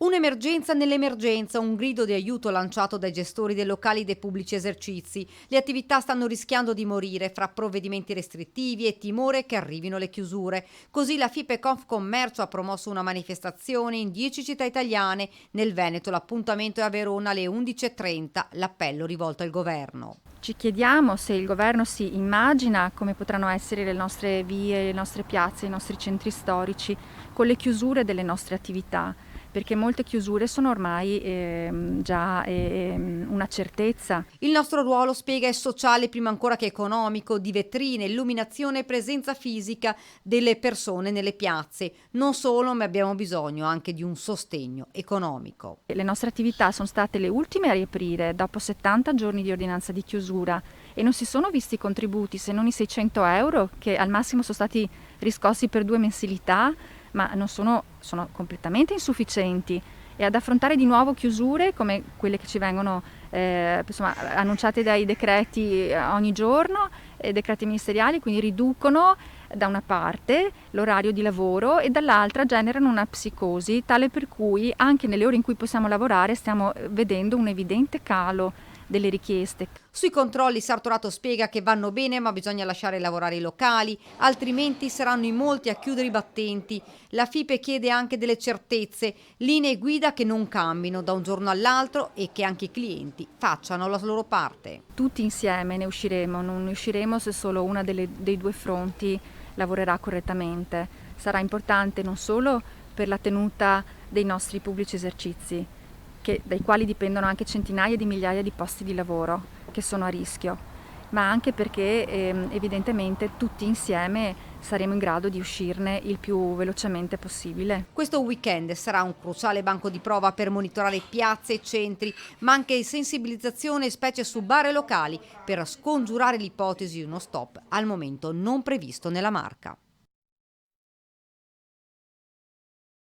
Un'emergenza nell'emergenza, un grido di aiuto lanciato dai gestori dei locali dei pubblici esercizi. Le attività stanno rischiando di morire fra provvedimenti restrittivi e timore che arrivino le chiusure. Così la FIPE Confcommercio ha promosso una manifestazione in 10 città italiane. Nel Veneto l'appuntamento è a Verona alle 11:30, l'appello rivolto al governo. Ci chiediamo se il governo si immagina come potranno essere le nostre vie, le nostre piazze, i nostri centri storici con le chiusure delle nostre attività, perché molte chiusure sono ormai già una certezza. Il nostro ruolo, spiega, è sociale prima ancora che economico, di vetrine, illuminazione e presenza fisica delle persone nelle piazze. Non solo, ma abbiamo bisogno anche di un sostegno economico. Le nostre attività sono state le ultime a riaprire dopo 70 giorni di ordinanza di chiusura e non si sono visti contributi se non i 600 euro che al massimo sono stati riscossi per 2 mensilità, ma non sono completamente insufficienti. E ad affrontare di nuovo chiusure come quelle che ci vengono annunciate dai decreti ogni giorno, decreti ministeriali, quindi riducono da una parte l'orario di lavoro e dall'altra generano una psicosi tale per cui anche nelle ore in cui possiamo lavorare stiamo vedendo un evidente calo delle richieste. Sui controlli Sartorato spiega che vanno bene, ma bisogna lasciare lavorare i locali, altrimenti saranno in molti a chiudere i battenti. La FIPE chiede anche delle certezze, linee guida che non cambino da un giorno all'altro e che anche i clienti facciano la loro parte. Tutti insieme ne usciremo, non ne usciremo se solo una dei due fronti lavorerà correttamente. Sarà importante non solo per la tenuta dei nostri pubblici esercizi, dai quali dipendono anche centinaia di migliaia di posti di lavoro che sono a rischio, ma anche perché evidentemente tutti insieme saremo in grado di uscirne il più velocemente possibile. Questo weekend sarà un cruciale banco di prova per monitorare piazze e centri, ma anche sensibilizzazione specie su bar e locali per scongiurare l'ipotesi di uno stop al momento non previsto nella Marca.